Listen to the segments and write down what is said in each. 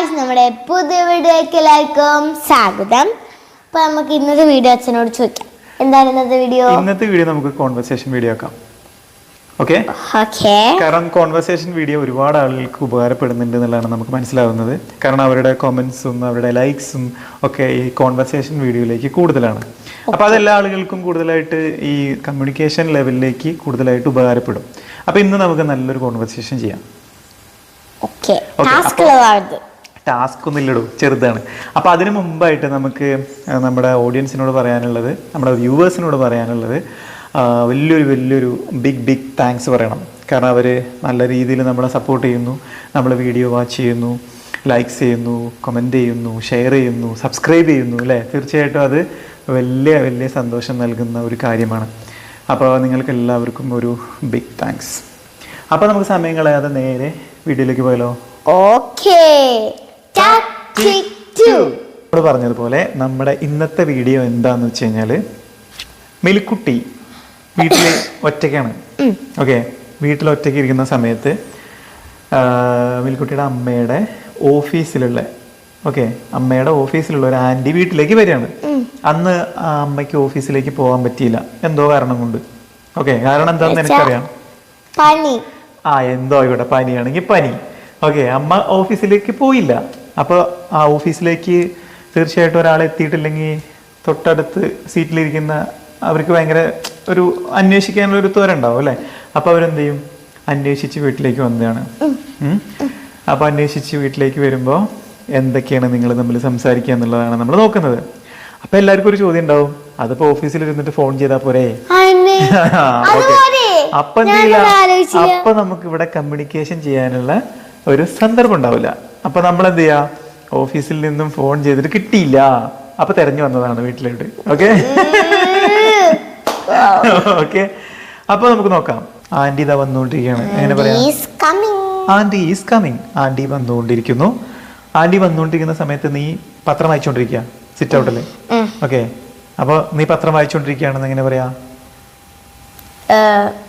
Guys, നമ്മുടെ പുതിയ വീഡിയോയ്ക്ക് എല്ലാവർക്കും സ്വാഗതം. അപ്പൊ നമുക്ക് ഇന്നത്തെ വീഡിയോ അച്ഛനോട് ചോദിക്കാം. എന്താണ് ഇന്നത്തെ വീഡിയോ? ഇന്നത്തെ വീഡിയോ നമുക്ക് കോൺവെർസേഷൻ വീഡിയോ ആക്കാം. ഓക്കെ, കാരണം കോൺവെർസേഷൻ വീഡിയോ ഒരുപാട് ആളുകൾക്ക് ഉപകാരപ്പെടുന്നുണ്ട് എന്നുള്ളതാണ് നമുക്ക് മനസ്സിലാവുന്നത്. കാരണം അവരുടെ കമന്റ്സും അവരുടെ ലൈക്സും ഒക്കെ ഈ കോൺവെർസേഷൻ വീഡിയോയിലേക്ക് കൂടുതലാണ്. അപ്പോൾ അതെല്ലാ ആളുകൾക്കും കൂടുതലായിട്ട് ഈ കമ്മ്യൂണിക്കേഷൻ ലെവലിലേക്ക് കൂടുതലായിട്ട് ഉപകാരപ്പെടും. അപ്പോൾ ഇന്ന് നമുക്ക് നല്ലൊരു കോൺവെർസേഷൻ ചെയ്യാം. ടാസ്ക് ഒന്നും ഇല്ലടൂ, ചെറുതാണ്. അപ്പോൾ അതിന് മുമ്പായിട്ട് നമുക്ക് നമ്മുടെ ഓഡിയൻസിനോട് പറയാനുള്ളത്, നമ്മുടെ വ്യൂവേഴ്സിനോട് പറയാനുള്ളത്, വലിയൊരു ബിഗ് താങ്ക്സ് പറയണം. കാരണം അവർ നല്ല രീതിയിൽ നമ്മളെ സപ്പോർട്ട് ചെയ്യുന്നു, നമ്മൾ വീഡിയോ വാച്ച് ചെയ്യുന്നു, ലൈക്സ് ചെയ്യുന്നു, കമൻറ്റ് ചെയ്യുന്നു, ഷെയർ ചെയ്യുന്നു, സബ്സ്ക്രൈബ് ചെയ്യുന്നു, അല്ലേ? തീർച്ചയായിട്ടും അത് വലിയ സന്തോഷം നൽകുന്ന ഒരു കാര്യമാണ്. അപ്പോൾ നിങ്ങൾക്ക് എല്ലാവർക്കും ഒരു ബിഗ് താങ്ക്സ്. അപ്പോൾ നമുക്ക് സമയം കളയാതെ നേരെ വീഡിയോയിലേക്ക് പോയാലോ? പറഞ്ഞതുപോലെ നമ്മുടെ ഇന്നത്തെ വീഡിയോ എന്താന്ന് വെച്ച് കഴിഞ്ഞാൽ, മിൽക്കുട്ടി വീട്ടിൽ ഒറ്റയ്ക്കാണ്. ഓക്കെ, വീട്ടിൽ ഒറ്റയ്ക്ക് ഇരിക്കുന്ന സമയത്ത് മിൽക്കുട്ടിയുടെ അമ്മയുടെ ഓഫീസിലുള്ള ഒരു ആൻറ്റി വീട്ടിലേക്ക് വരികയാണ്. അന്ന് ആ അമ്മയ്ക്ക് ഓഫീസിലേക്ക് പോകാൻ പറ്റിയില്ല, എന്തോ കാരണം കൊണ്ട്. ഓക്കെ, കാരണം എന്താണെന്ന് എനിക്കറിയാം. എന്തോ ആയിക്കോട്ടെ, പനിയാണെങ്കിൽ പനി. ഓക്കെ, അമ്മ ഓഫീസിലേക്ക് പോയില്ല. അപ്പോൾ ആ ഓഫീസിലേക്ക് തീർച്ചയായിട്ടും ഒരാൾ എത്തിയിട്ടില്ലെങ്കിൽ തൊട്ടടുത്ത് സീറ്റിലിരിക്കുന്ന അവർക്ക് ഭയങ്കര ഒരു അന്വേഷിക്കാനുള്ള ഒരു ത്വര ഉണ്ടാവും, അല്ലേ? അപ്പോൾ അവരെന്ത് ചെയ്യും? അന്വേഷിച്ച് വീട്ടിലേക്ക് വന്നതാണ്. അപ്പോൾ അന്വേഷിച്ച് വീട്ടിലേക്ക് വരുമ്പോൾ എന്തൊക്കെയാണ് നിങ്ങൾ തമ്മിൽ സംസാരിക്കുക എന്നുള്ളതാണ് നമ്മൾ നോക്കുന്നത്. അപ്പോൾ എല്ലാവർക്കും ഒരു ചോദ്യം ഉണ്ടാവും, അതിപ്പോൾ ഓഫീസിൽ ഇരുന്നിട്ട് ഫോൺ ചെയ്താൽ പോരെ? അപ്പൊ നമുക്ക് ഇവിടെ കമ്മ്യൂണിക്കേഷൻ ചെയ്യാനുള്ള ഒരു സന്ദർഭം ഉണ്ടാവില്ല. അപ്പൊ നമ്മൾ എന്ത് ചെയ്യാ? ഓഫീസിൽ നിന്നും ഫോൺ ചെയ്തിട്ട് കിട്ടിയില്ല, അപ്പൊ തെരഞ്ഞു വന്നതാണ് വീട്ടിലോട്ട്. ഓക്കെ ഓക്കെ, അപ്പൊ നമുക്ക് നോക്കാം. ആന്റി ഇതാ വന്നുകൊണ്ടിരിക്കുകയാണ്. എങ്ങനെ പറയാം? Aunty is coming. ആന്റി വന്നുകൊണ്ടിരിക്കുന്നു. ആന്റി വന്നുകൊണ്ടിരിക്കുന്ന സമയത്ത് നീ പത്രം വായിച്ചോണ്ടിരിക്കുക സിറ്റ് ഔട്ടില്. ഓക്കെ, അപ്പൊ നീ പത്രം വായിച്ചോണ്ടിരിക്കുകയാണെന്ന് എങ്ങനെ പറയാ?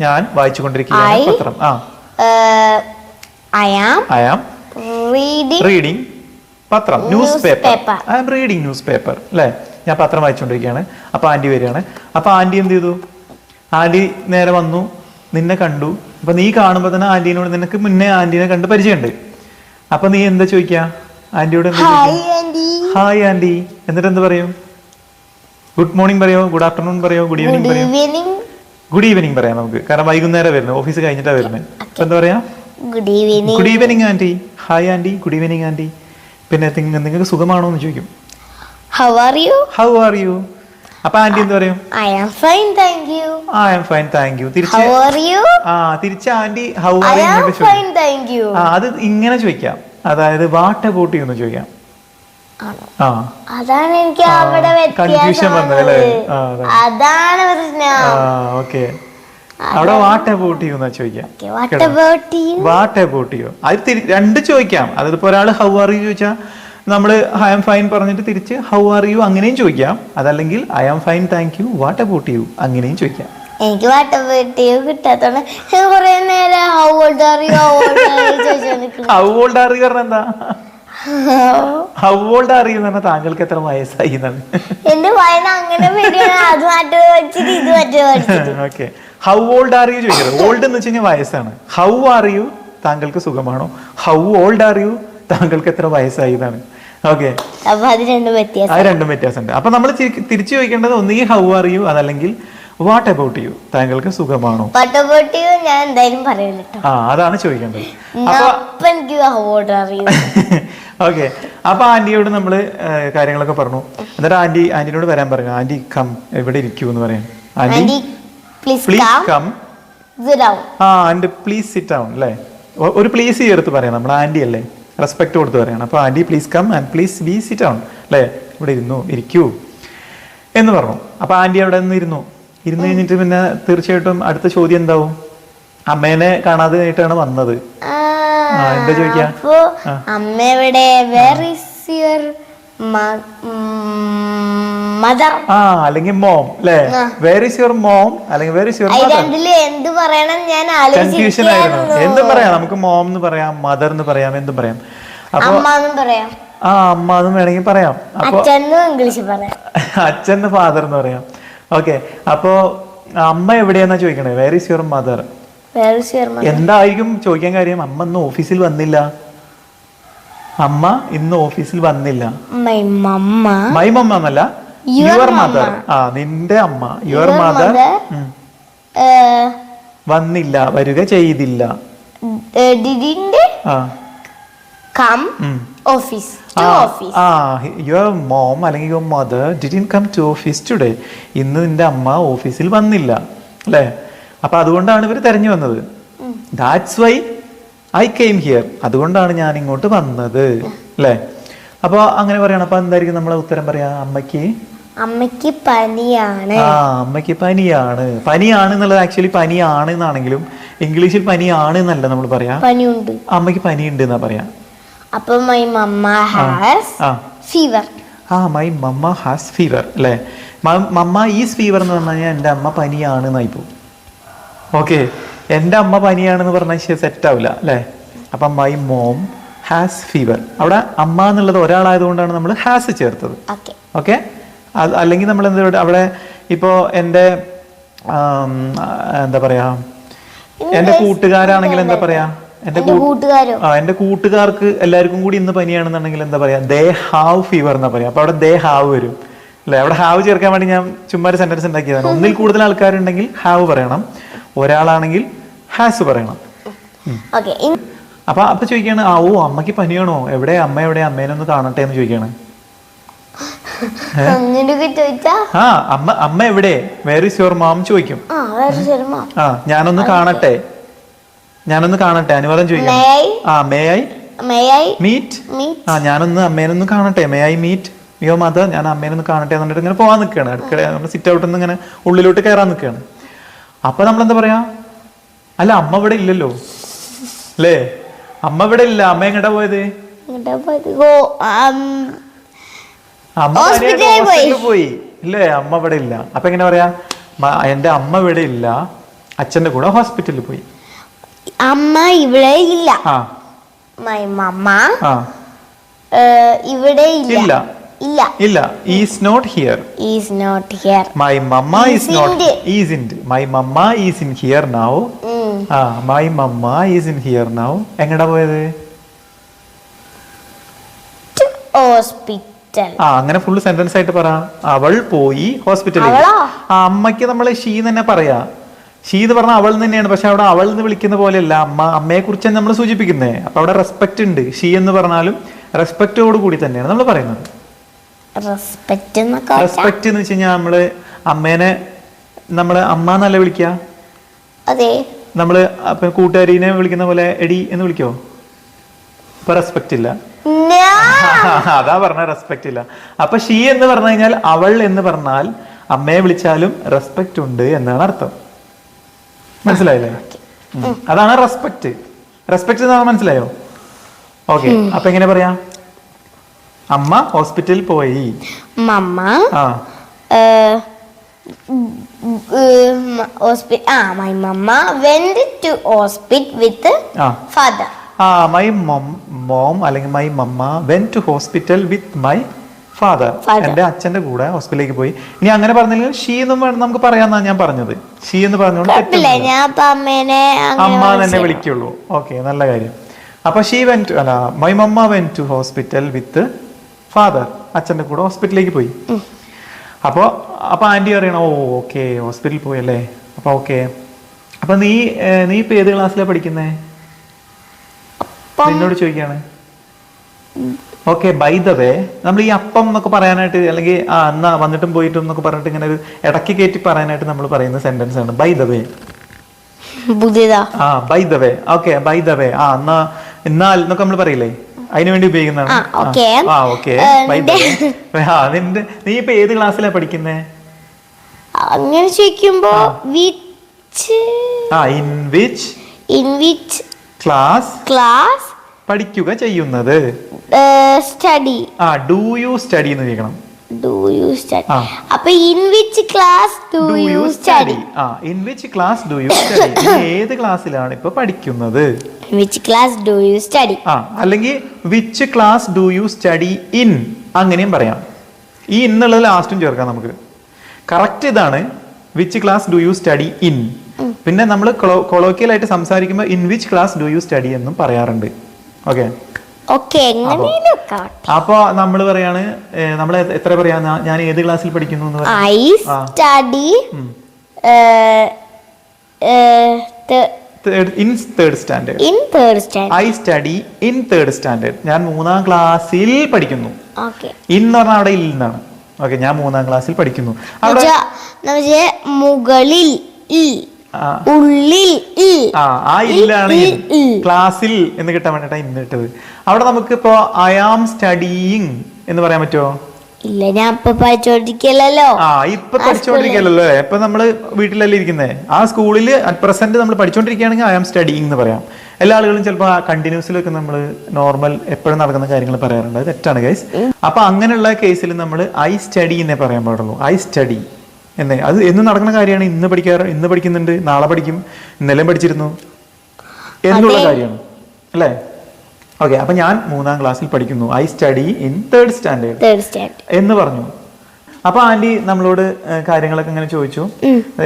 ഞാൻ വായിച്ചുകൊണ്ടിരിക്കുകയാണ് പത്രം. I am reading പത്രം, news paper. I am reading news paper, അല്ലേ? ഞാൻ പത്രം വായിച്ചുകൊണ്ടിരിക്കുകയാണ്. അപ്പൊ ആന്റി വരികയാണ്. അപ്പൊ ആന്റി എന്ത് ചെയ്തു? ആന്റി നേരെ വന്നു, നിന്നെ കണ്ടു. അപ്പൊ നീ കാണുമ്പോ തന്നെ ആന്റീനോട് നിനക്ക് മുന്നേ ആന്റീനെ കണ്ട് പരിചയമുണ്ട്. അപ്പൊ നീ എന്താ ചോദിക്കാ ആന്റിയോട്? Hi aunty. എന്നിട്ട് എന്ത് പറയും? ഗുഡ് മോർണിംഗ് പറയോ, ഗുഡ് ആഫ്റ്റർനൂൺ പറയോ, ഗുഡ് ഈവനിങ് പറയോ? ഗുഡ് ഈവനിങ് പറയാം നമുക്ക്, കാരണം വൈകുന്നേരം വരുന്നത്, ഓഫീസ് കഴിഞ്ഞിട്ടാ വരുന്നത്. അപ്പൊ എന്താ പറയാ? Good evening aunty. Hi aunty, good evening aunty. പിന്നെ നിങ്ങൾക്ക് സുഖമാണോ എന്ന് ചോദിക്കും. How are you? അപ്പൊ ആന്റി എന്ത് പറയും? I am fine thank you. തിരിച്ച് ആന്റി ഹൗ ആർ യു? അത് ഇങ്ങനെ ചോദിക്കാം, അതായത് വാട്ട് അബൌട്ട് യു എന്ന് ചോദിക്കാം. അതാണ് എനിക്ക് അവിടെ കൺഫ്യൂഷൻ വന്നല്ലേ? ഓക്കെ, അവിടെ വാട്ട് അബൌട്ട് യു എന്നാ ചോദിക്കാം. വാട്ട് അബൌട്ട് യു അത് രണ്ട് ചോദിക്കാം. അതായത് ഇപ്പൊ ഒരാൾ ഹൗ ആർ യു ചോദിച്ചാൽ നമ്മള് ഐ ആം ഫൈൻ പറഞ്ഞിട്ട് തിരിച്ച് ഹൗ ആർ യു അങ്ങനെയും ചോദിക്കാം. അതല്ലെങ്കിൽ I am fine thank you, what about you അങ്ങനെയും ചോദിക്കാം. എനിക്ക് വാട്ട് അബൌട്ട് യു കിട്ടാത്തോണ്ട് കുറെ നേരം how old are you how old are you പറഞ്ഞ എന്താ? ഹൗ ഓൾഡ് ആർ യു എന്ന് പറഞ്ഞാൽ താങ്കൾക്ക് എത്ര വയസ്സായി എന്നാണ്. എന്റെ വയന അങ്ങനെ okay, how old are U ചോദിക്കരുത്. ഓൾഡ് എന്ന് വെച്ച് കഴിഞ്ഞാൽ വയസ്സാണ്. ഹൗ ആർ യു താങ്കൾക്ക് സുഖമാണോ, ഹൗ ഓൾഡ് ആർ യു താങ്കൾക്ക് എത്ര വയസ്സായി എന്നാണ്. ഓക്കെ, അത് രണ്ടും വ്യത്യാസമുണ്ട്. അപ്പൊ നമ്മൾ തിരിച്ചു ചോദിക്കേണ്ടത് ഒന്നുകിൽ ഹൗ ആർ യു, അതല്ലെങ്കിൽ വാട്ട് അബൌട്ട് യു താങ്കൾക്ക് സുഖമാണോ. ഞാൻ എന്തായാലും പറയില്ല. അതാണ് ചോദിക്കേണ്ടത്. ഓക്കെ, അപ്പൊ ആന്റിയോട് നമ്മള് കാര്യങ്ങളൊക്കെ പറഞ്ഞു. എന്നിട്ട് ആന്റിനോട് വരാൻ പറഞ്ഞു. ആന്റി കം, ഇവിടെ ഇരിക്കൂ എന്ന് പറയാം. Aunty please come and please sit down, അല്ലേ? ഒരു പ്ലീസ് ചേർത്ത് പറയാം, നമ്മുടെ ആന്റി അല്ലേ, റെസ്പെക്ട് കൊടുത്ത് പറയണം. അപ്പൊ aunty please come and please be sit down, അല്ലേ? ഇവിടെ ഇരിക്കൂ എന്ന് പറഞ്ഞു. അപ്പൊ ആന്റി അവിടെ ഇരുന്നു കഴിഞ്ഞിട്ട് പിന്നെ തീർച്ചയായിട്ടും അടുത്ത ചോദ്യം എന്താവും? അമ്മേനെ കാണാതെ ആയിട്ടാണ് വന്നത്. എന്താ ചോദിക്കാ? അല്ലെങ്കിൽ മോം, അല്ലേ? വേർ ഈസ് യുവർ മോം അല്ലെങ്കിൽ where is your mother? Confusion ആയിരുന്നു. എന്തും പറയാം, നമുക്ക് മോം എന്ന് പറയാം, മദർ എന്ന് പറയാം, എന്തും പറയാം. അപ്പൊ അമ്മാന്നും പറയാം. ആ അമ്മ എന്നും വേണമെങ്കിൽ പറയാം. അപ്പൊ അച്ഛനും ഇംഗ്ലീഷ് പറയാം. അച്ഛന് ഫാദർ എന്ന് പറയാം. ഓക്കെ, അപ്പോ അമ്മ എവിടെയാന്നാ ചോദിക്കണേ? Where is your mother? എന്തായിരിക്കും ചോദിക്കാൻ കാര്യം? അമ്മ ഇന്ന് ഓഫീസിൽ വന്നില്ല. അമ്മ ഇന്ന് ഓഫീസിൽ വന്നില്ല. മൈ മമ്മ എന്നല്ല, യുവർ മദർ. ആ നിന്റെ അമ്മ, യുവർ മദർ വന്നില്ല, വരിക ചെയ്തില്ല. യുവർ മോം അല്ലെങ്കിൽ your mother didn't come to office today. ഇന്ന് നിന്റെ അമ്മ ഓഫീസിൽ വന്നില്ല അല്ലേ? അപ്പൊ അതുകൊണ്ടാണ് ഇവർ തെരഞ്ഞു വന്നത്. That's why I came here. അതുകൊണ്ടാണ് ഞാൻ ഇങ്ങോട്ട് വന്നത് അല്ലേ? അപ്പൊ അങ്ങനെ പറയണം. അപ്പൊ എന്തായിരിക്കും നമ്മളെ ഉത്തരം പറയാ? അമ്മയ്ക്ക് പനിയാണ്. അമ്മയ്ക്ക് പനിയാണ്. പനിയാണ് എന്നുള്ളത് ആക്ച്വലി പനിയാണ് എന്നാണെങ്കിലും ഇംഗ്ലീഷിൽ പനിയാണ് എന്നല്ല നമ്മൾ പറയാ, പനിയുണ്ട്. അമ്മയ്ക്ക് പനിയുണ്ട് എന്നാ പറയാ. അപ്പൊ my mamma has fever. My mamma has fever അല്ലേ? മമ്മ ഈസ് ഫീവർ എന്ന് പറഞ്ഞു കഴിഞ്ഞാൽ എന്റെ അമ്മ പനിയാണ് എന്നായിപ്പോ. ഓക്കെ, എന്റെ അമ്മ പനിയാണെന്ന് പറഞ്ഞാൽ സെറ്റ് ആവില്ല അല്ലേ? അപ്പൊ മൈ മോം ഹാസ് ഫീവർ. അവിടെ അമ്മ എന്നുള്ളത് ഒരാളായതുകൊണ്ടാണ് നമ്മൾ ഹാസ് ചേർത്തത്. ഓക്കെ, അല്ലെങ്കിൽ നമ്മൾ എന്താ അവിടെ ഇപ്പോ എന്റെ എന്താ പറയാ, എന്റെ കൂട്ടുകാരാണെങ്കിൽ എന്താ പറയാ, എന്റെ കൂട്ടുകാർക്ക് എല്ലാവർക്കും കൂടി ഇന്ന് പനിയാണെന്നുണ്ടെങ്കിൽ എന്താ പറയാ? ദേ ഹാവ് ഫീവർ എന്നാ പറയാ. അപ്പൊ അവിടെ ദേ ഹാവ് വരും അല്ലെ? അവിടെ ഹാവ് ചേർക്കാൻ വേണ്ടി ഞാൻ ചുമ്മാ ഒരു സെന്റൻസ് ഉണ്ടാക്കിയതാണ്. ഒന്നിൽ കൂടുതൽ ആൾക്കാരുണ്ടെങ്കിൽ ഹാവ് പറയണം, ഒരാളാണെങ്കിൽ ഹാസ് പറയണം. അപ്പൊ ചോദിക്കാണ്, അമ്മയ്ക്ക് പനിയാണോ? എവിടെ അമ്മ? എവിടെ അമ്മേനൊന്ന് കാണട്ടെ എന്ന് ചോദിക്കാണ്. അമ്മ എവിടെ? വേർ ഈസ് യുവർ മോം ചോദിക്കും. ഞാനൊന്ന് കാണട്ടെ, അനുവാദം ചോദിക്കാം. May I meet? ഞാനൊന്ന് അമ്മേനൊന്ന് കാണട്ടെ. May I meet your mother? ഞാൻ അമ്മേനൊന്ന് കാണട്ടെ എന്നിട്ട് ഇങ്ങനെ പോവാൻ നിൽക്കുകയാണ്. അടുക്കള നമ്മൾ സിറ്റ് ഔട്ട് നിന്ന് ഇങ്ങനെ ഉള്ളിലോട്ട് കയറാൻ നിൽക്കുകയാണ്. അപ്പൊ നമ്മളെന്താ പറയാ? അല്ല, അമ്മ ഇവിടെ ഇല്ലല്ലോ അല്ലേ? അമ്മ ഇവിടെ ഇല്ല. അമ്മ എങ്ങടാ പോയത്? അമ്മ ഹോസ്പിറ്റലിൽ പോയി ഇല്ലേ? അമ്മ ഇവിടെ ഇല്ല. അപ്പൊ എങ്ങനെ പറയാ? എന്റെ അമ്മ ഇവിടെ ഇല്ല, അച്ഛന്റെ കൂടെ ഹോസ്പിറ്റലിൽ പോയി. അമ്മ ഇവിടെ ഇല്ല. മൈ മമ്മ ഇവിടെ ഇല്ല. Is not here. My mamma isn't. My mamma is in here now. My mamma is in here now. എങ്ങടാ പോയത്? ഹോസ്പിറ്റൽ. അങ്ങനെ ഫുൾ സെന്റൻസ് ആയിട്ട് പറ. അവൾ പോയി ഹോസ്പിറ്റലിൽ. അമ്മയ്ക്ക് നമ്മൾ ഷീ തന്നെ പറയാ. ഷീ എന്ന് പറഞ്ഞാൽ അവൾ തന്നെയാണ്, പക്ഷെ അവിടെ അവൾ എന്ന് വിളിക്കുന്ന പോലെയല്ല, അമ്മയെ കുറിച്ചാണ് നമ്മൾ സൂചിപ്പിക്കുന്നത്. അപ്പൊ അവിടെ റെസ്പെക്ട് ഉണ്ട്. ഷീ എന്ന് പറഞ്ഞാലും റെസ്പെക്റ്റോട് കൂടി തന്നെയാണ് നമ്മൾ പറയുന്നത്. റെസ്പെക്ട് എന്ന് വെച്ച് കഴിഞ്ഞാൽ നമ്മള് അമ്മേനെ നമ്മള് അമ്മ എന്നല്ല വിളിക്കുക. നമ്മള് കൂട്ടുകാരിനെ വിളിക്കുന്ന പോലെ എടി എന്ന് വിളിക്കോ? അപ്പൊ റെസ്പെക്ട് ഇല്ല. അതാ പറഞ്ഞ റെസ്പെക്ട് ഇല്ല. അപ്പൊ ഷീ എന്ന് പറഞ്ഞു കഴിഞ്ഞാൽ അവൾ എന്ന് പറഞ്ഞാൽ അമ്മയെ വിളിച്ചാലും റെസ്പെക്ട് ഉണ്ട് എന്നാണ് അർത്ഥം. മനസ്സിലായില്ലേ? അതാണ് റെസ്പെക്ട്. റെസ്പെക്ട് എന്നാണ്, മനസ്സിലായോ? ഓക്കെ, അപ്പൊ എങ്ങനെ പറയാ? അമ്മ ഹോസ്പിറ്റലിൽ പോയി. My mamma went to hospital with father. My mom അല്ലെങ്കിൽ my mamma went to hospital with my father. എന്റെ അച്ഛന്റെ കൂടെ ഹോസ്പിറ്റലിലേക്ക് പോയി. ഇനി അങ്ങനെ പറഞ്ഞില്ലെങ്കിൽ ഷീ എന്നും നമുക്ക് പറയാന്നാണ് ഞാൻ പറഞ്ഞത്. ഷീ എന്ന് പറഞ്ഞോണ്ട് അമ്മ തന്നെ വിളിക്കുള്ളൂ. ഓക്കെ, നല്ല കാര്യം. അപ്പൊ my mamma went to hospital with father. അച്ഛന്റെ കൂടെ ഹോസ്പിറ്റലിലേക്ക് പോയി. അപ്പൊ ആന്റി പറയണ, ഓക്കെ ഹോസ്പിറ്റലിൽ പോയല്ലേ? അപ്പൊ ഓക്കെ, അപ്പൊ നീ ഇപ്പൊ ഏത് ക്ലാസ്സിലാണ് പഠിക്കുന്നേ? എന്നോട് ചോദിക്കാണ്. ഓക്കെ, ബൈ ദ വേ നമ്മൾ ഈ അപ്പം എന്നൊക്കെ പറയാനായിട്ട്, അല്ലെങ്കിൽ എന്നാ വന്നിട്ടും പോയിട്ടും എന്നൊക്കെ പറഞ്ഞിട്ട് ഇങ്ങനെ ഒരു ഇടയ്ക്ക് കയറ്റി പറയാനായിട്ട് നമ്മൾ പറയുന്ന സെന്റൻസ് ആണ് by the way. By the way. Okay, by the way. എന്നാൽ എന്നൊക്കെ നമ്മൾ പറയില്ലേ, അതിനു വേണ്ടി ഉപയോഗിക്കുന്നതാണ്. നീ ഇപ്പൊ ഏത് ക്ലാസ്സിലാ പഠിക്കുന്നേ? അങ്ങനെ ചോദിക്കുമ്പോ ഇൻ വിച്ച് ക്ലാസ് പഠിക്കുക ചെയ്യുന്നത്. സ്റ്റഡി. ഡു യു സ്റ്റഡി എന്ന് ചോദിക്കണം. Do you study. ആ. അപ്പൊ in which class do you study? In which class do you study? ഏത് ക്ലാസ്സിലാണ് ഇപ്പൊ പഠിക്കുന്നത്? Which class do you study? അല്ലെങ്കിൽ which class do you study in, അങ്ങനെയും പറയാം. ഈ ഇന്നുള്ളത് ലാസ്റ്റും ചേർക്കാം നമുക്ക്. കറക്റ്റ് ഇതാണ്, which class do you study in. പിന്നെ നമ്മൾ കൊളോക്കിയലായിട്ട് സംസാരിക്കുമ്പോൾ in which class do you study എന്നും പറയാറുണ്ട്. ഓക്കെ, അപ്പൊ നമ്മൾ പറയാണ്, നമ്മൾ എത്ര പറയാ, ഞാൻ ഏത് ക്ലാസ്സിൽ പഠിക്കുന്നു എന്ന് പറയാം. I study in third standard. I study in third standard. ഞാൻ 3-ാം ക്ലാസ്സിൽ പഠിക്കുന്നു. ഇൻ എന്ന് പറഞ്ഞാൽ അവിടെ ഇൽ എന്നാണ്. ഓക്കെ, ഞാൻ 3-ാം ക്ലാസ്സിൽ പഠിക്കുന്നു. മുകളിൽ, ഉള്ളിൽ, ആ ഇല്ലാണ് ക്ലാസ്സിൽ എന്ന് കിട്ടാൻ വേണ്ടിട്ടാ ഇന്ന് ഇട്ടത്. അവിടെ നമുക്ക് ഇപ്പോ ഐ ആം സ്റ്റഡിയിങ് എന്ന് പറയാൻ പറ്റുമോ? ഇല്ല, ഞാൻ ഇപ്പൊ പഠിച്ചോണ്ടിരിക്കല്ലോ. ഇപ്പൊ പഠിച്ചോണ്ടിരിക്കല്ലോ. ഇപ്പൊ നമ്മള് വീട്ടിലല്ലേ ഇരിക്കുന്നേ. ആ സ്കൂളിൽ അറ്റ് പ്രസന്റ് നമ്മൾ പഠിച്ചോണ്ടിരിക്കുകയാണെങ്കിൽ ഐ ആം സ്റ്റഡിയിങ് എന്ന് പറയാം. എല്ലാ ആളുകളും ചിലപ്പോൾ കണ്ടിന്യൂസിലൊക്കെ നമ്മൾ നോർമൽ എപ്പോഴും നടക്കുന്ന കാര്യങ്ങൾ പറയാറുണ്ട്. അത് തെറ്റാണ് ഗൈസ്. അപ്പൊ അങ്ങനെയുള്ള കേസിൽ നമ്മൾ ഐ സ്റ്റഡി എന്നേ പറയാൻ പാടുള്ളൂ. ഐ സ്റ്റഡി എന്നേ. അത് എന്നും നടക്കുന്ന കാര്യമാണ്. ഇന്ന് പഠിക്കുന്നുണ്ട്, നാളെ പഠിക്കും, ഇന്നലെയും പഠിച്ചിരുന്നു എന്നുള്ള കാര്യമാണ് അല്ലേ? ഓക്കെ, അപ്പൊ ഞാൻ 3-ാം ക്ലാസ്സിൽ പഠിക്കുന്നു. I study in third standard എന്ന് പറഞ്ഞു. അപ്പൊ ആന്റി നമ്മളോട് കാര്യങ്ങളൊക്കെ ഇങ്ങനെ ചോദിച്ചു,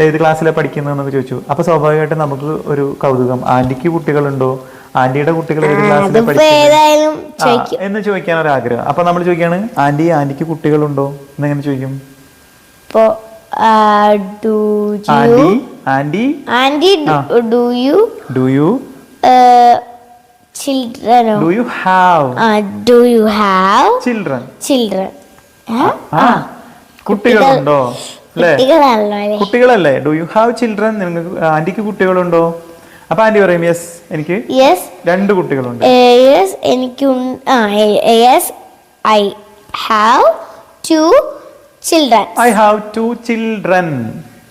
ഏത് ക്ലാസ്സിലാണ് പഠിക്കുന്നതെന്നൊക്കെ ചോദിച്ചു. അപ്പൊ സ്വാഭാവികമായിട്ടും നമുക്ക് ഒരു കൗതുകം, ആന്റിക്ക് കുട്ടികളുണ്ടോ, ആന്റിയുടെ കുട്ടികൾ ഏത് ക്ലാസ്സിലാണ് പഠിക്കുന്നത് എന്ന് ചോദിക്കാൻ ഒരു ആഗ്രഹം. അപ്പൊ നമ്മൾ ചോദിക്കാണ്, ആന്റിക്ക് കുട്ടികളുണ്ടോ എന്നെങ്ങനെ ചോദിക്കും? Do you children? Do you have children? കുട്ടികളുണ്ടോ അല്ലേ? കുട്ടികളല്ലേ? Do you have children? നിങ്ങൾക്ക് ആന്റിക്ക് കുട്ടികളുണ്ടോ? അപ്പൊ ആന്റി പറയും യെസ്, എനിക്ക് 2 കുട്ടികളുണ്ട്. I have 2 children.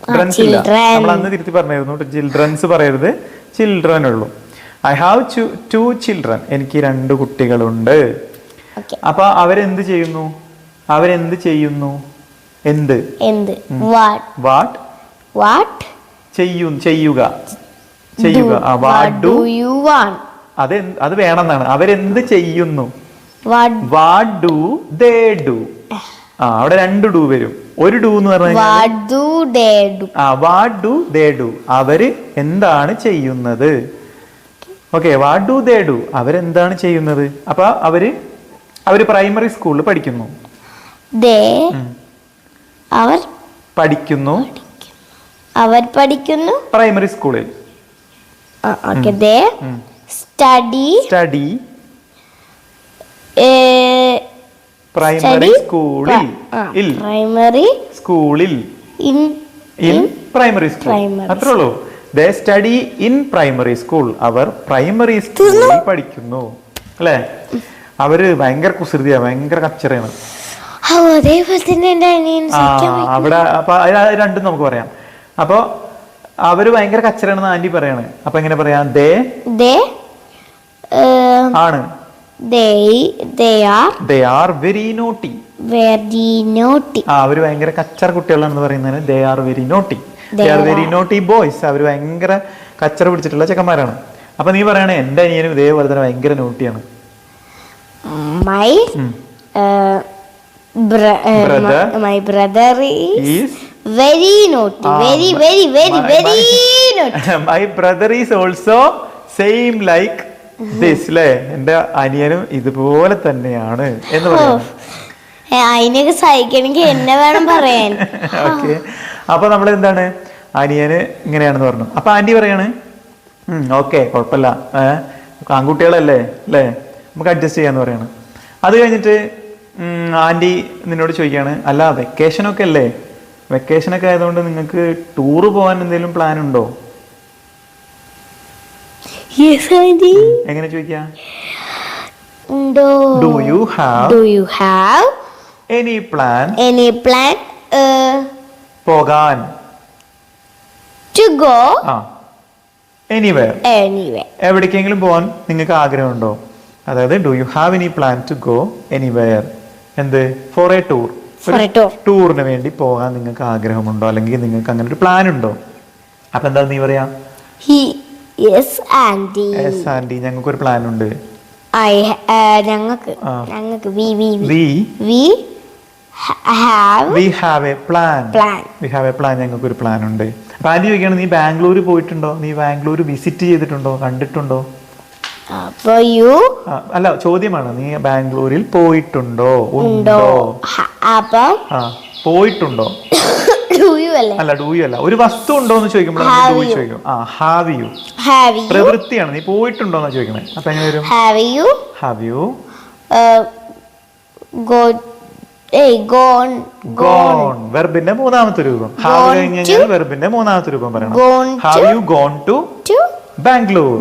നമ്മൾ അന്ന് തിരുത്തി പറഞ്ഞായിരുന്നു, ചിൽഡ്രൻസ് പറയരുത്, ചിൽഡ്രൻ ഉള്ളൂ. I have 2 children. എനിക്ക് 2 കുട്ടികളുണ്ട്. അപ്പൊ അവരെന്ത് ചെയ്യുന്നു? What ചെയ്യുക. What do you want? അത് വേണമെന്നാണ്. അവരെന്ത് ചെയ്യുന്നു? What do they do? അവിടെ 2 ഡു വരും. ഒരു ഡു എന്ന് പറഞ്ഞാൽ What do they do? അവര് എന്താണ് ചെയ്യുന്നത്? Okay, what do they do? അവരെന്താണ് ചെയ്യുന്നത്? അപ്പൊ അവര് പ്രൈമറി സ്കൂളിൽ പഠിക്കുന്നു. അവർ പഠിക്കുന്നു പ്രൈമറി സ്കൂളിൽ. study പ്രൈമറി സ്കൂളിൽ ഇൻ പ്രൈമറി സ്കൂൾ. അത്രേ ഉള്ളൂ. They study in primary school. അവർ പ്രൈമറി സ്കൂളിൽ പഠിക്കുന്നു അല്ലേ? അവര് ഭയങ്കര കുസൃതിയാ, ഭയങ്കര കച്ചറയാണ്. അവിടെ അപ്പൊ രണ്ടും നമുക്ക് പറയാം. അപ്പൊ അവര് ഭയങ്കര കച്ചറയാണെന്ന് ആന്റി പറയാണ്. അപ്പൊ എങ്ങനെ പറയാം? ആണ്. They are very naughty. അവര് ഭയങ്കര കച്ചറ കുട്ടികളാണെന്ന് പറയുന്നതിന് they are very naughty. They are very naughty boys. അവര് ഭയങ്കര കച്ചറ പിടിച്ചിട്ടുള്ള ചെക്കന്മാരാണ്. അപ്പൊ നീ പറയണേ, എന്റെ അനിയനും ഇതേപോലെ തന്നെ ഭയങ്കര നോട്ടിയാണ്. My brother is very naughty. Very naughty. My brother is also same like this. ല്ലേ? എന്റെ അനിയനും ഇതുപോലെ തന്നെയാണ് എന്ന് പറയാം. അതിനൊക്കെ സഹിക്കണമെങ്കിൽ എന്നെ വേണം പറയാൻ. ഓക്കെ, അപ്പൊ നമ്മൾ എന്താണ്, അനിയന് ഇങ്ങനെയാണെന്ന് പറഞ്ഞു. അപ്പൊ ആന്റി പറയാണ് ഓക്കെ കുഴപ്പമില്ല, ആൺകുട്ടികളല്ലേ അല്ലേ, നമുക്ക് അഡ്ജസ്റ്റ് ചെയ്യാന്ന് പറയാണ്. അത് കഴിഞ്ഞിട്ട് ആന്റി നിന്നോട് ചോദിക്കാണ്, അല്ല വെക്കേഷനൊക്കെ അല്ലേ, വെക്കേഷനൊക്കെ ആയതുകൊണ്ട് നിങ്ങൾക്ക് ടൂറ് പോകാൻ എന്തെങ്കിലും പ്ലാൻ ഉണ്ടോ? എങ്ങനെ ചോദിക്കാം? Do you have any plan പോകാൻ? To go anywhere. എവിടേക്കെങ്കിലും പോകാൻ നിങ്ങൾക്ക് ആഗ്രഹമുണ്ടോ? അതായത് do you have any plan to go anywhere? എന്ത്? for a tour. For a tour. ടൂറിന് വേണ്ടി പോകാൻ നിങ്ങൾക്ക് ആഗ്രഹമുണ്ടോ അല്ലെങ്കിൽ നിങ്ങൾക്ക് അങ്ങനെ ഒരു പ്ലാൻ ഉണ്ടോ? അപ്പൊ എന്താ നീ പറയാ? Yes, Auntie. Yes, Auntie. ഞങ്ങൾക്കൊരു പ്ലാൻ ഉണ്ട്. ഞങ്ങൾക്ക് we have a plan. ഞങ്ങൾക്കൊരു പ്ലാൻ ഉണ്ട്. അപ്പൊ ആന്റി ചോദിക്കുകയാണ്, നീ ബാംഗ്ലൂർ പോയിട്ടുണ്ടോ? നീ ബാംഗ്ലൂർ വിസിറ്റ് ചെയ്തിട്ടുണ്ടോ, കണ്ടിട്ടുണ്ടോ? അല്ല, ചോദ്യമാണ്, നീ ബാംഗ്ലൂരിൽ പോയിട്ടുണ്ടോ, ഉണ്ടോ? പോയിട്ടുണ്ടോ അല്ല, ഡു യു അല്ല. ഒരു വസ്തു ഉണ്ടോ എന്ന് ചോദിക്കുമ്പോഴാണ് ഡു യു ചോദിക്കും. ഹാവ് യു പ്രവൃത്തിയാണ്. നീ പോയിട്ടുണ്ടോ എന്ന് ചോദിക്കണേ. അപ്പൊ എങ്ങനെ വരും? ഹാവ് യു gone വെർബിന്റെ മൂന്നാമത്തെ രൂപം. ഹാവ് കഴിഞ്ഞാൽ വെർബിന്റെ മൂന്നാമത്തെ രൂപം പറയണം. Have you gone to Bangalore?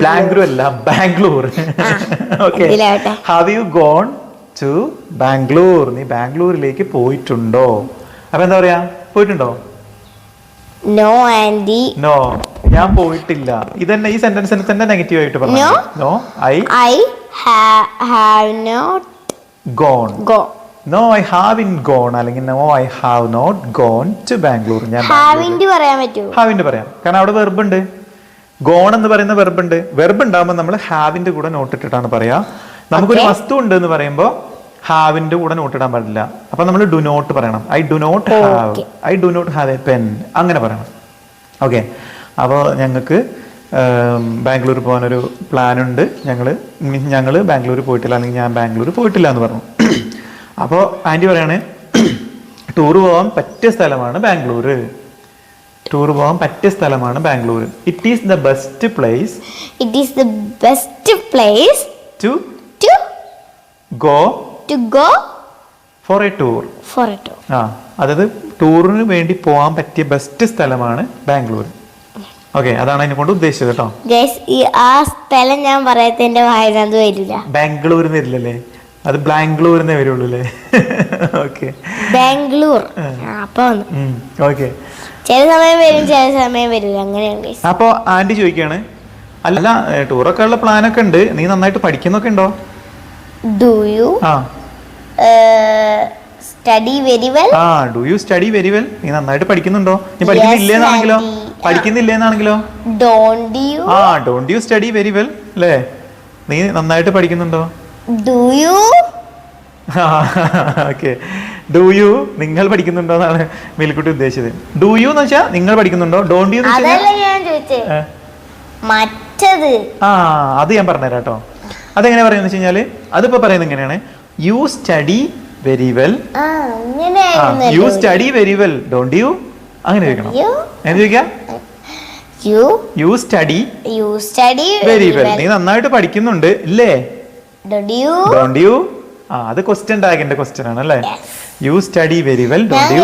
Bangalore അല്ല, Bangalore. Okay, have you gone to Bangalore? നീ ബാംഗ്ലൂരിലേക്ക് പോയിട്ടുണ്ടോ? അപ്പൊ എന്താ പറയാ? പോയിട്ടുണ്ടോ? നോ ആന്റി, നോ, ഞാൻ പോയിട്ടില്ല. ഇതന്നെ ഈ സെന്റൻസിന് തന്നെ നെഗറ്റീവ് ആയിട്ട് പറഞ്ഞു. No, I have not gone. No, I haven't gone. അല്ലെങ്കിൽ no, I have not gone to Bangalore. ഞാൻ haven't പറയാൻ പറ്റുമോ? haven't പറയാം, കാരണം അവിടെ വെർബ് ഉണ്ട്. gone എന്ന് പറയുന്ന വെർബ് ഉണ്ട്. വെർബ് ഉണ്ടാകുമ്പോൾ നമ്മൾ haveന്റെ കൂടെ നോട്ട് ഇട്ടിട്ടാണ് പറയാ. നമുക്കൊരു വസ്തു ഉണ്ട് എന്ന് പറയുമ്പോൾ haveന്റെ കൂടെ നോട്ട് ഇടാൻ പാടില്ല. അപ്പൊ നമ്മൾ do not പറയണം. I do not have a pen. അങ്ങനെ പറയണം. ഓക്കെ, അപ്പോൾ ഞങ്ങൾക്ക് ബാംഗ്ലൂർ പോകാനൊരു പ്ലാൻ ഉണ്ട്. ഞങ്ങൾ ബാംഗ്ലൂർ പോയിട്ടില്ല, അല്ലെങ്കിൽ ഞാൻ ബാംഗ്ലൂർ പോയിട്ടില്ല എന്ന് പറഞ്ഞു. അപ്പോൾ ആൻറ്റി പറയാണ്, ടൂർ പോകാൻ പറ്റിയ സ്ഥലമാണ് ബാംഗ്ലൂർ. ടൂർ പോകാൻ പറ്റിയ സ്ഥലമാണ് Bangalore. It is the best place. To go for a tour. അതായത് ടൂറിന് വേണ്ടി പോകാൻ പറ്റിയ ബെസ്റ്റ് സ്ഥലമാണ് ബാംഗ്ലൂർ. ഓക്കെ, അതാണ് അതിനെ കൊണ്ട് ഉദ്ദേശിച്ചത് കേട്ടോ. ആ സ്ഥലം ഞാൻ പറയത്തിന്റെ വായനത് വരില്ല. ബാംഗ്ലൂരിൽ വരില്ലല്ലേ, അത് ബാംഗ്ലൂരിന്നേ വരുള്ളൂ അല്ലേ? ഓക്കെ, ബാംഗ്ലൂർ. ഓക്കെ, ചില സമയം വരും, ചില സമയം വരില്ല, അങ്ങനെയാണ്. അപ്പൊ ആന്റി ചോദിക്കാണ്, അല്ല ടൂറൊക്കെ ഉള്ള പ്ലാനൊക്കെ ഉണ്ട്, നീ നന്നായിട്ട് പഠിക്കുന്നൊക്കെ ഉണ്ടോ? Do you study very well? Do you study very well? നീ നന്നായിട്ട് പഠിക്കുന്നുണ്ടോ? നീ പഠിക്കുന്നില്ലേന്നാണെങ്കിലോ? Don't you study very well അല്ലേ? നീ നന്നായിട്ട് പഠിക്കുന്നുണ്ടോ? Do you okay, do you നിങ്ങൾ പഠിക്കുന്നുണ്ടോ എന്നാണ് മേൽക്കുട്ടി ഉദ്ദേശിച്ചത്. ഡു യു എന്ന് വെച്ചാൽ നിങ്ങൾ പഠിക്കുന്നുണ്ടോ, ഡോണ്ട് യു മറ്റത് അത് ഞാൻ പറഞ്ഞുതരാം കേട്ടോ. അതെങ്ങനെ പറയുന്നത് വെച്ച് കഴിഞ്ഞാല്, അതിപ്പോ പറയുന്നത് എങ്ങനെയാണ്, U study very well, U study very well, don't you, അങ്ങനെ ചോദിക്കണം. എന്ന് ചോദിക്കാം, യു സ്റ്റഡി വെരി വെൽ, നീ നന്നായിട്ട് പഠിക്കുന്നുണ്ട് ഇല്ലേ? ഡോണ്ട് യു, അത് ക്വസ്റ്റ്യൻ ടാഗിന്റെ ക്വസ്റ്റ്യൻ ആണ് അല്ലേ? U study very well, don't you.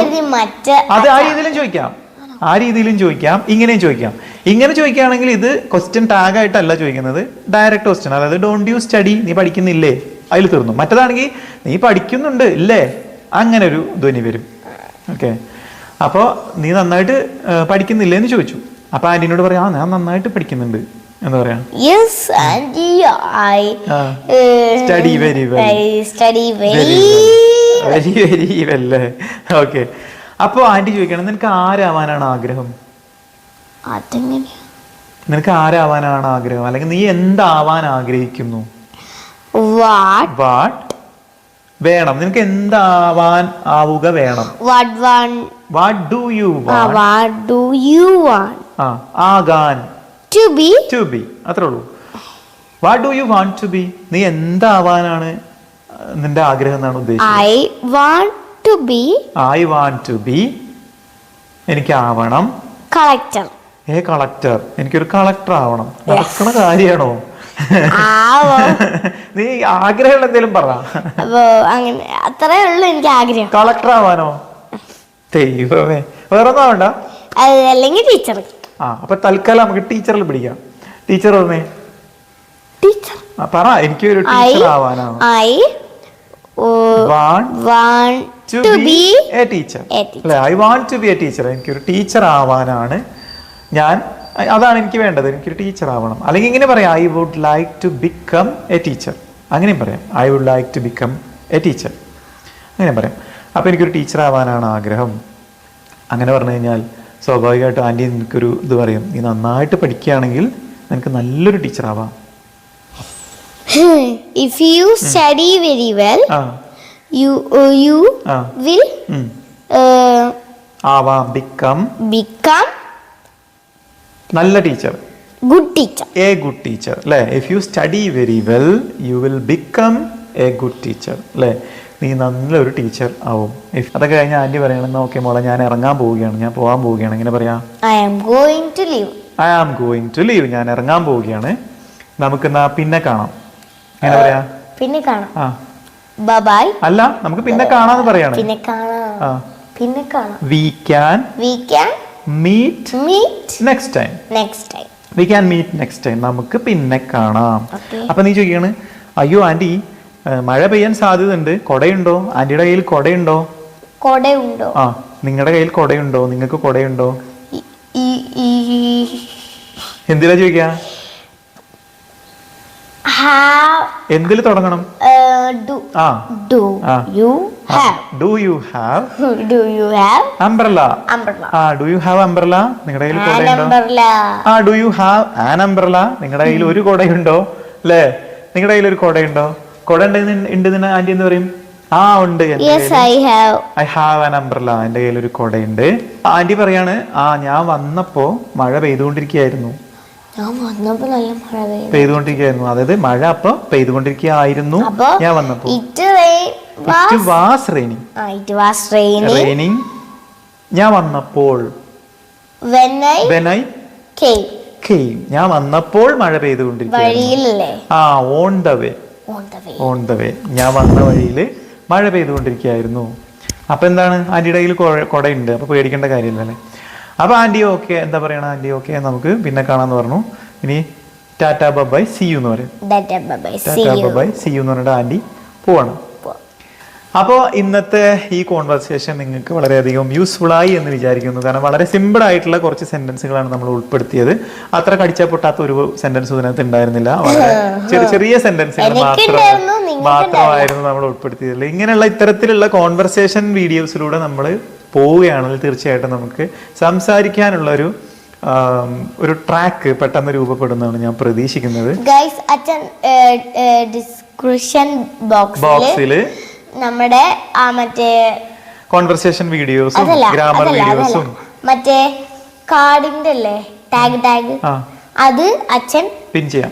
അത് ആ രീതിയിലും ചോദിക്കാം, ഇങ്ങനെയും ചോദിക്കാം. ഇങ്ങനെ ചോദിക്കുകയാണെങ്കിൽ ഇത് ക്വസ്റ്റ്യൻ ടാഗ് ആയിട്ടല്ല ചോദിക്കുന്നത്, ഡയറക്റ്റ് ക്വസ്റ്റ്യൻ. അതായത് ഡോണ്ട് യു സ്റ്റഡി, നീ പഠിക്കുന്നില്ലേ, അതിൽ തീർന്നു. മറ്റേതാണെങ്കിൽ നീ പഠിക്കുന്നുണ്ട് ഇല്ലേ, അങ്ങനെ ഒരു ധ്വനി വരും. ഓക്കെ, അപ്പോൾ നീ നന്നായിട്ട് പഠിക്കുന്നില്ലേ എന്ന് ചോദിച്ചു. അപ്പൊ ആന്റിനോട് പറയാം, ഞാൻ നന്നായിട്ട് പഠിക്കുന്നുണ്ട് എന്താ പറയാ? Yes, Auntie, I study very well. I study very well. Okay, അപ്പൊ ആന്റി ചോദിക്കണം, നിനക്ക് ആരാവാനാണ് ആഗ്രഹം? നിനക്ക് ആരാവാനാണ് ആഗ്രഹം, അല്ലെങ്കിൽ നീ എന്താവാൻ ആഗ്രഹിക്കുന്നു? വാട്ട് വേണം, നിനക്ക് എന്താവാൻ ആവുക വേണം? What do you want? ആകാൻ, to be അത്രേ ഉള്ളൂ. What do you want to be? നീ എന്താവാനാണ് നിന്റെ ആഗ്രഹം എന്നാണ് ഉദ്ദേശിച്ചത്. I want to be എനിക്ക് ആവണം കളക്ടർ. കളക്ടർ, എനിക്കൊരു കളക്ടർ ആവണം. നടക്കണ കാര്യാണോ? നീ ആഗ്രഹമുള്ള എന്തേലും പറ. അങ്ങനെ അത്രേ ഉള്ളൂ എനിക്ക് ആഗ്രഹം. കളക്ടർ ആവാനോ? ദൈവമേ, വേറൊന്നും ആവണ്ട, അല്ലെങ്കിൽ ടീച്ചർ. അപ്പൊ തൽക്കാലം നമുക്ക് ടീച്ചറിൽ പിടിക്കാം. ടീച്ചർ പറഞ്ഞേ, പറ, എനിക്ക് ഒരു ടീച്ചർ ആവാനാണ്. I want to be a teacher. I want to be a teacher. എനിക്കൊരു ടീച്ചർ ആവാനാണ് ഞാൻ, അതാണ് എനിക്ക് വേണ്ടത്, എനിക്കൊരു ടീച്ചർ ആവണം. അല്ലെങ്കിൽ ഇങ്ങനെ പറയാം, I would like to become a teacher. അങ്ങനെയും പറയാം, I would like to become a teacher. അങ്ങനെ പറയാം. അപ്പോൾ എനിക്കൊരു ടീച്ചർ ആവാനാണ് ആഗ്രഹം. അങ്ങനെ പറഞ്ഞു കഴിഞ്ഞാൽ സ്വാഭാവികമായിട്ടും ആൻറ്റി എനിക്കൊരു ഇത് പറയും, നീ നന്നായിട്ട് പഠിക്കുകയാണെങ്കിൽ നിനക്ക് നല്ലൊരു ടീച്ചർ ആവാം. If you study very well, you will ആവാം, become നല്ല teacher, good teacher. a good teacher അല്ലേ? If you study very well, you will become a good teacher അല്ലേ? നീ നല്ലൊരു ടീച്ചർ ആവും. അതൊക്കെ കഴിഞ്ഞാൽ ആൻറ്റി പറയണമെന്ന്, ഓക്കെ മോളെ ഞാൻ ഇറങ്ങാൻ പോവുകയാണ്, ഞാൻ പോകാൻ പോവുകയാണ്. എങ്ങനെ പറയാം? I am going to leave. I am going to leave. ഞാൻ ഇറങ്ങാൻ പോവുകയാണ്. നമുക്ക് എന്നാ പിന്നെ കാണാം. എങ്ങനെ പറയാ? പിന്നെ കാണാം. Bye bye. അല്ല, നമുക്ക് പിന്നെ കാണാന്ന് പറയാണ്. പിന്നെ കാണാം. പിന്നെ കാണാം. We can meet next time. We can meet next time. നമുക്ക് പിന്നെ കാണാം. അപ്പൊ നീ ചോദിക്കാണ്, അയ്യോ ആന്റി മഴ പെയ്യാൻ സാധ്യതയുണ്ട്, കൊടയുണ്ടോ? ആന്റിയുടെ കയ്യിൽ കൊടയുണ്ടോ? കൊടയുണ്ടോ? നിങ്ങളുടെ കയ്യിൽ കൊടയുണ്ടോ? നിങ്ങൾക്ക് കൊടയുണ്ടോ? എന്തിലാ ചോദിക്കാ? എന്തിൽ തുടങ്ങണം? Do you have umbrella? Do you have umbrella? നിങ്ങളുടെ കയ്യിൽ കൊടയുണ്ടോ? Do you have an umbrella? നിങ്ങളുടെ കയ്യിൽ ഒരു കൊടയുണ്ടോ? അല്ലേ? നിങ്ങളുടെ കയ്യിൽ ഒരു കൊടയുണ്ടോ? കൊട ഉണ്ടെന്ന് ആന്റി എന്ന് പറയും. ഉണ്ട്. I have an umbrella. എന്റെ കയ്യിൽ ഒരു കൊടയുണ്ട്. ആന്റി പറയാണ്, ഞാൻ വന്നപ്പോ മഴ പെയ്തുകൊണ്ടിരിക്കുകയായിരുന്നു. അതായത് മഴ അപ്പൊ പെയ്തുകൊണ്ടിരിക്കുകയായിരുന്നു ഞാൻ വന്നപ്പോ. It was raining. ഞാൻ വന്നപ്പോൾ. When I came. ഞാൻ വന്നപ്പോൾ മഴ പെയ്തുകൊണ്ടിരിക്കുകയായിരുന്നു. On the way. ഞാൻ വന്ന വഴിയില് മഴ പെയ്തുകൊണ്ടിരിക്കുകയായിരുന്നു. അപ്പൊ എന്താണ്? ആന്റിയുടെ കയ്യിൽ കൊടയുണ്ട്, അപ്പൊ പേടിക്കേണ്ട കാര്യമില്ലല്ലേ. അപ്പൊ ആന്റി ഓക്കെ, എന്താ പറയണ? ആന്റി ഓക്കെ, നമുക്ക് പിന്നെ കാണാന്ന് പറഞ്ഞു. ഇനി ടാറ്റാ ബൈ സി യു എന്ന് പറയും. ടാറ്റാ ബൈ സി യു എന്ന് പറഞ്ഞിട്ട് ആന്റി പോവാണ്. അപ്പോൾ ഇന്നത്തെ ഈ കോൺവെർസേഷൻ നിങ്ങൾക്ക് വളരെയധികം യൂസ്ഫുൾ ആയി എന്ന് വിചാരിക്കുന്നു. കാരണം വളരെ സിമ്പിൾ ആയിട്ടുള്ള കുറച്ച് സെന്റൻസുകളാണ് നമ്മൾ ഉൾപ്പെടുത്തിയത്. അത്ര കടിച്ചാൽ പൊട്ടാത്ത ഒരു സെന്റൻസ് ഇതിനകത്ത് ഉണ്ടായിരുന്നില്ല. വളരെ ചെറിയ സെന്റൻസുകൾ മാത്രമായിരുന്നു നമ്മൾ ഉൾപ്പെടുത്തിയത്. ഇങ്ങനെയുള്ള ഇത്തരത്തിലുള്ള കോൺവെർസേഷൻ വീഡിയോസിലൂടെ നമ്മൾ പോവുകയാണെങ്കിൽ തീർച്ചയായിട്ടും നമുക്ക് സംസാരിക്കാനുള്ള ഒരു ട്രാക്ക് പെട്ടെന്ന് രൂപപ്പെടുന്നതാണ് ഞാൻ പ്രതീക്ഷിക്കുന്നത്. ഡിസ്ക്രിപ്ഷൻ ബോക്സിൽ നമ്മുടെ മറ്റേ കോൺവെർസേഷൻ വീഡിയോസും ഗ്രാമർ വീഡിയോസും മറ്റേ കാർഡിന്റെ അല്ലേ ടാഗ് അത് അച്ഛൻ പിൻ ചെയ്യും.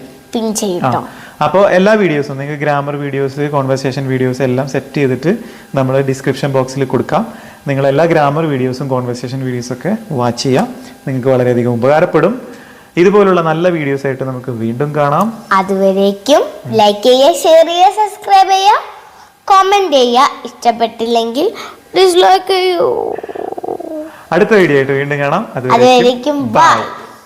അപ്പോൾ എല്ലാ വീഡിയോസും നിങ്ങൾക്ക് ഗ്രാമർ വീഡിയോസ്, കോൺവെർസേഷൻ വീഡിയോസ് എല്ലാം സെറ്റ് ചെയ്തിട്ട് നമ്മൾ ഡിസ്ക്രിപ്ഷൻ ബോക്സിൽ കൊടുക്കാം. നിങ്ങൾ എല്ലാ ഗ്രാമർ വീഡിയോസും കോൺവെർസേഷൻ വീഡിയോസും ഒക്കെ വാച്ച് ചെയ്യാം. നിങ്ങൾക്ക് വളരെയധികം ഉപകാരപ്പെടും. ഇതുപോലുള്ള നല്ല വീഡിയോസ് ആയിട്ട് നമുക്ക് വീണ്ടും കാണാം. അതുവരേക്കും ലൈക്ക് ചെയ്യുക, ഷെയർ ചെയ്യുക, സബ്സ്ക്രൈബ് ചെയ്യുക, കമന്റ് ചെയ്യുക. ഇഷ്ടപ്പെട്ടില്ലെങ്കിൽ ഡിസ്ലൈക്ക് ചെയ്യൂ. അടുത്ത വീഡിയോ ആയിട്ട് വീണ്ടും കാണാം. അതുവരേക്കും ബൈ.